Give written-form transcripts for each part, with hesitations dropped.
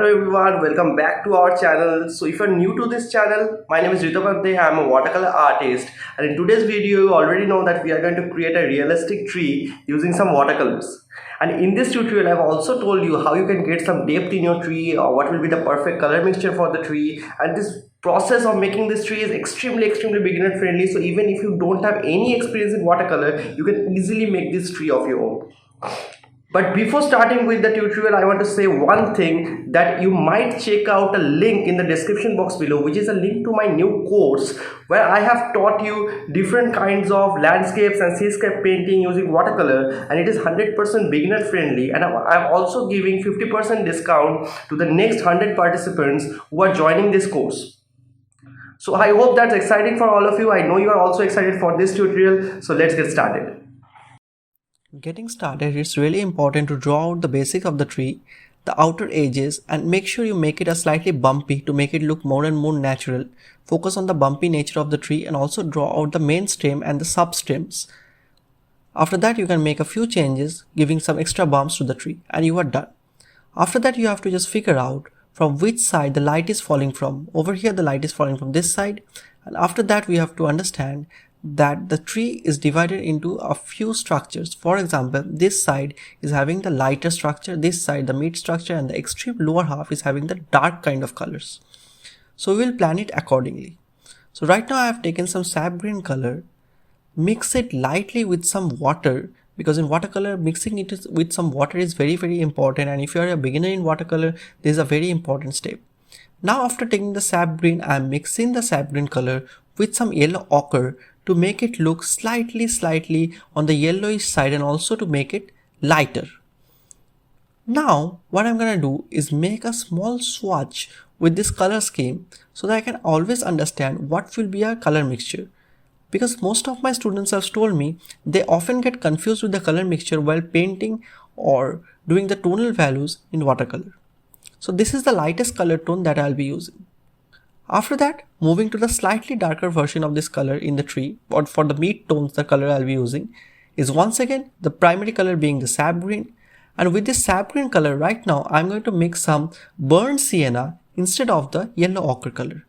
Hello everyone, welcome back to our channel. So if you're new to this channel, my name is Ritabhadde. I'm a watercolor artist, and in today's video you already know that we are going to create a realistic tree using some watercolors. And in this tutorial I've also told you how you can get some depth in your tree, or what will be the perfect color mixture for the tree. And this process of making this tree is extremely beginner friendly, so even if you don't have any experience in watercolor, you can easily make this tree of your own. But before starting with the tutorial, I want to say one thing, that you might check out a link in the description box below, which is a link to my new course where I have taught you different kinds of landscapes and seascape painting using watercolor, and it is 100% beginner friendly, and I'm also giving 50% discount to the next 100 participants who are joining this course. So I hope that's exciting for all of you. I know you are also excited for this tutorial, so let's get started. Getting started, it's really important to draw out the basics of the tree, the outer edges, and make sure you make it a slightly bumpy to make it look more and more natural. Focus on the bumpy nature of the tree and also draw out the main stem and the sub stems. After that, you can make a few changes, giving some extra bumps to the tree, and you are done. After that, you have to just figure out from which side the light is falling from. Over here the light is falling from this side, and after that we have to understand that the tree is divided into a few structures. For example, this side is having the lighter structure, this side the mid structure, and the extreme lower half is having the dark kind of colors. So we will plan it accordingly. So right now I have taken some sap green color, mix it lightly with some water, because in watercolor mixing it with some water is very important, and if you are a beginner in watercolor, this is a very important step. Now after taking the sap green, I am mixing the sap green color with some yellow ochre to make it look slightly on the yellowish side, and also to make it lighter. Now what I'm gonna do is make a small swatch with this color scheme so that I can always understand what will be a color mixture. Because most of my students have told me they often get confused with the color mixture while painting or doing the tonal values in watercolor. So this is the lightest color tone that I'll be using. After that, moving to the slightly darker version of this color in the tree, or for the mid tones the color I'll be using is once again the primary color being the sap green, and with this sap green color right now I'm going to mix some burnt sienna instead of the yellow ochre color.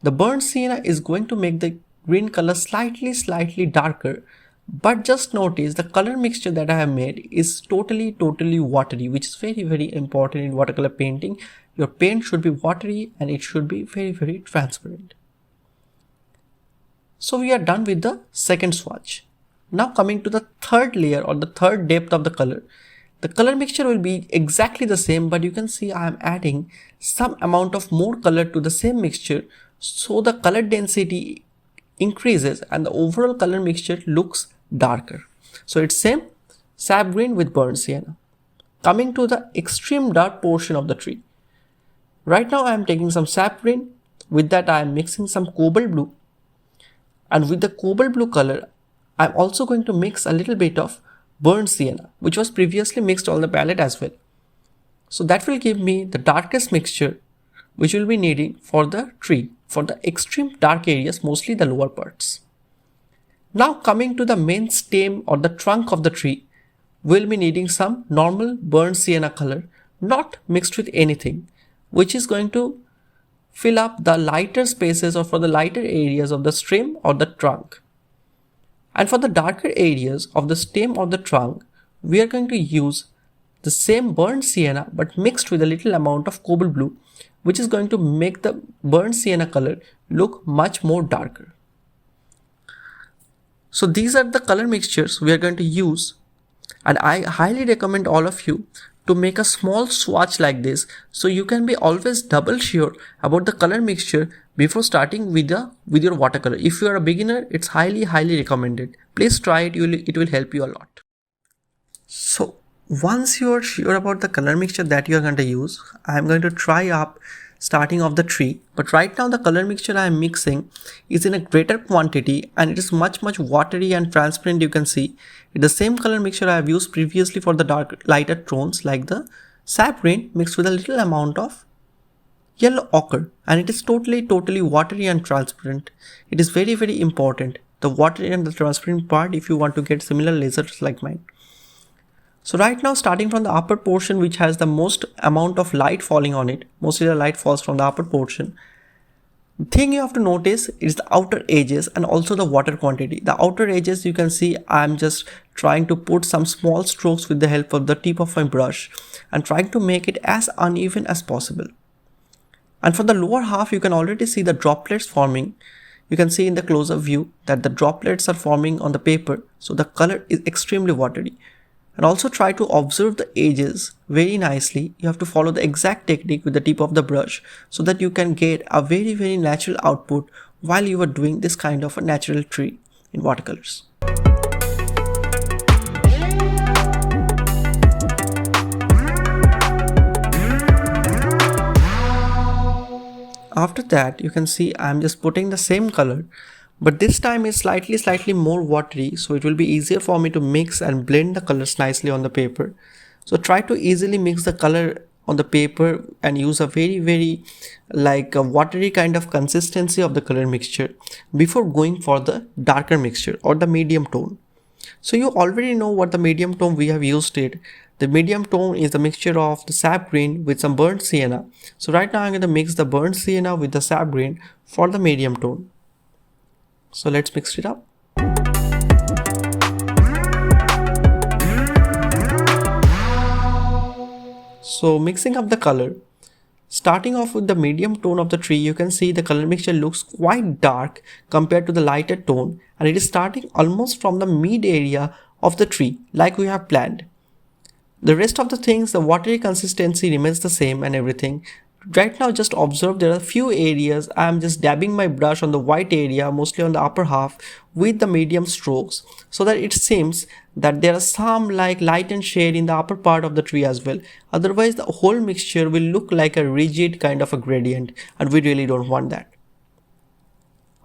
The burnt sienna is going to make the green color slightly darker, but just notice the color mixture that I have made is totally watery, which is very important in watercolor painting. Your paint should be watery and it should be very transparent. So we are done with the second swatch. Now coming to the third layer or the third depth of the color. The color mixture will be exactly the same, but you can see I am adding some amount of more color to the same mixture, so the color density increases and the overall color mixture looks darker. So it's same sap green with burnt sienna. Coming to the extreme dark portion of the tree. Right now I am taking some sap green, with that I am mixing some cobalt blue, and with the cobalt blue color I am also going to mix a little bit of burnt sienna, which was previously mixed on the palette as well. So that will give me the darkest mixture which will be needing for the tree, for the extreme dark areas, mostly the lower parts. Now coming to the main stem or the trunk of the tree, we'll be needing some normal burnt sienna color, not mixed with anything, which is going to fill up the lighter spaces or for the lighter areas of the stem or the trunk. And for the darker areas of the stem or the trunk, we are going to use the same burnt sienna but mixed with a little amount of cobalt blue, which is going to make the burnt sienna color look much more darker. So these are the color mixtures we are going to use, and I highly recommend all of you to make a small swatch like this, so you can be always double sure about the color mixture before starting with your watercolor. If you are a beginner, it's highly recommended. Please try it, it will help you a lot. So once you are sure about the color mixture that you are going to use, I am going to try up starting off the tree. But right now the color mixture I am mixing is in a greater quantity and it is much watery and transparent. You can see it's the same color mixture I have used previously for the lighter tones like the sap green mixed with a little amount of yellow ochre, and it is totally watery and transparent. It is very important, the watery and the transparent part, if you want to get similar lasers like mine. So right now, starting from the upper portion, which has the most amount of light falling on it, mostly the light falls from the upper portion. The thing you have to notice is the outer edges and also the water quantity. The outer edges, you can see I'm just trying to put some small strokes with the help of the tip of my brush and trying to make it as uneven as possible. And for the lower half, you can already see the droplets forming. You can see in the closer view that the droplets are forming on the paper, so the color is extremely watery. And also try to observe the edges very nicely. You have to follow the exact technique with the tip of the brush so that you can get a very natural output while you are doing this kind of a natural tree in watercolors. After that, you can see I'm just putting the same color, but this time it's slightly more watery, so it will be easier for me to mix and blend the colors nicely on the paper. So try to easily mix the color on the paper and use a very like a watery kind of consistency of the color mixture before going for the darker mixture or the medium tone. So you already know what the medium tone we have used it. The medium tone is the mixture of the sap green with some burnt sienna. So right now I'm going to mix the burnt sienna with the sap green for the medium tone. So let's mix it up. So mixing up the color. Starting off with the medium tone of the tree, you can see the color mixture looks quite dark compared to the lighter tone, and it is starting almost from the mid area of the tree like we have planned. The rest of the things, the watery consistency remains the same and everything. Right now just observe there are few areas I am just dabbing my brush on the white area, mostly on the upper half, with the medium strokes so that it seems that there are some like light and shade in the upper part of the tree as well. Otherwise the whole mixture will look like a rigid kind of a gradient, and we really don't want that.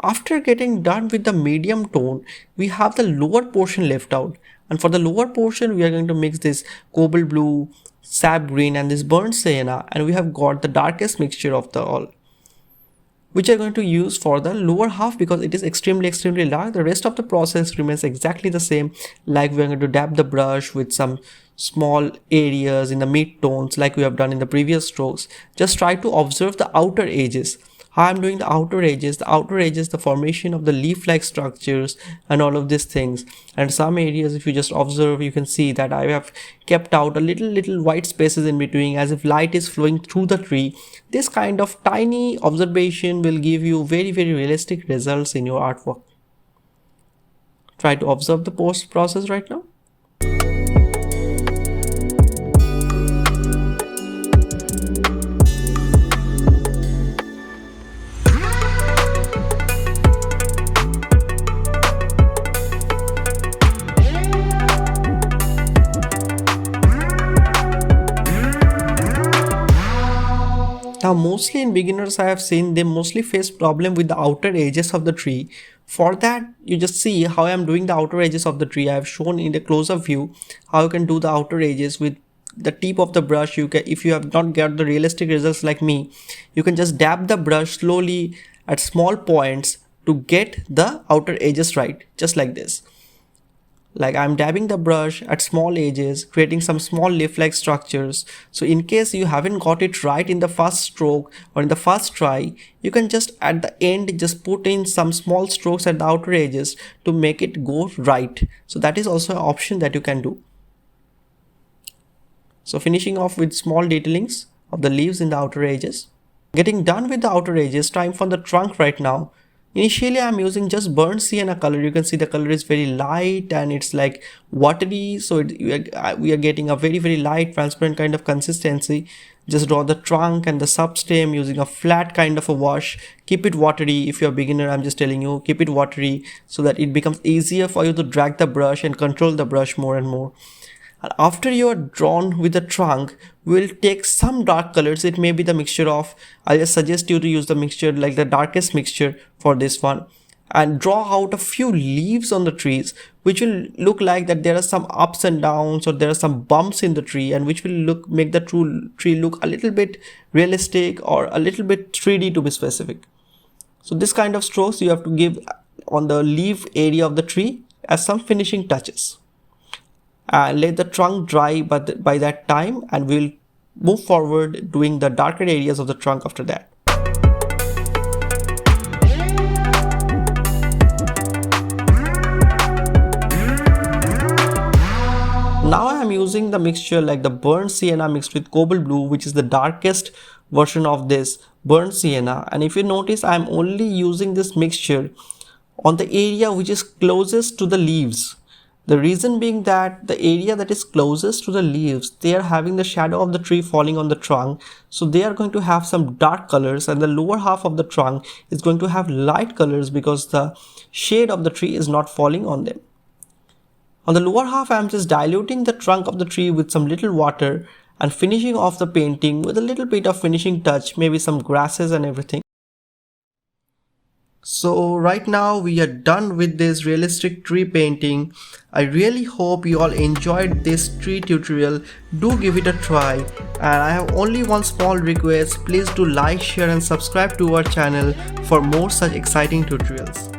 After getting done with the medium tone, we have the lower portion left out, and for the lower portion we are going to mix this cobalt blue, sap green and this burnt sienna, and we have got the darkest mixture of the all, which are going to use for the lower half because it is extremely dark. The rest of the process remains exactly the same, like we are going to dab the brush with some small areas in the mid tones like we have done in the previous strokes. Just try to observe the outer edges. How I'm doing the outer edges, the formation of the leaf-like structures and all of these things. And some areas, if you just observe, you can see that I have kept out a little white spaces in between as if light is flowing through the tree. This kind of tiny observation will give you very realistic results in your artwork. Try to observe the post process right now. Now mostly in beginners I have seen they mostly face problem with the outer edges of the tree. For that you just see how I am doing the outer edges of the tree. I have shown in the close-up view how you can do the outer edges with the tip of the brush. You can, if you have not got the realistic results like me, you can just dab the brush slowly at small points to get the outer edges right, just like this. Like I'm dabbing the brush at small edges, creating some small leaf-like structures. So in case you haven't got it right in the first stroke or in the first try, you can just at the end just put in some small strokes at the outer edges to make it go right. So that is also an option that you can do. So finishing off with small detailings of the leaves in the outer edges. Getting done with the outer edges, time for the trunk right now. Initially I'm using just burnt sienna color. You can see the color is very light and it's like watery, so we are getting a very light transparent kind of consistency. Just draw the trunk and the substem using a flat kind of a wash. Keep it watery. If you're a beginner, I'm just telling you, keep it watery so that it becomes easier for you to drag the brush and control the brush more and more. And after you are drawn with the trunk, we'll take some dark colors. It may be the mixture of, I'll just suggest you to use the mixture like the darkest mixture for this one, and draw out a few leaves on the trees, which will look like that there are some ups and downs or there are some bumps in the tree, and which will make the tree look a little bit realistic or a little bit 3D to be specific. So this kind of strokes you have to give on the leaf area of the tree as some finishing touches. and let the trunk dry by that time, and we'll move forward doing the darker areas of the trunk after that. Now I am using the mixture like the burnt sienna mixed with cobalt blue, which is the darkest version of this burnt sienna. And if you notice, I am only using this mixture on the area which is closest to the leaves. The reason being that the area that is closest to the leaves, they are having the shadow of the tree falling on the trunk, so they are going to have some dark colors, and the lower half of the trunk is going to have light colors because the shade of the tree is not falling on them. On the lower half, I am just diluting the trunk of the tree with some little water and finishing off the painting with a little bit of finishing touch, maybe some grasses and everything. So right now we are done with this realistic tree painting. I really hope you all enjoyed this tree tutorial. Do give it a try, and I have only one small request. Please do like, share and subscribe to our channel for more such exciting tutorials.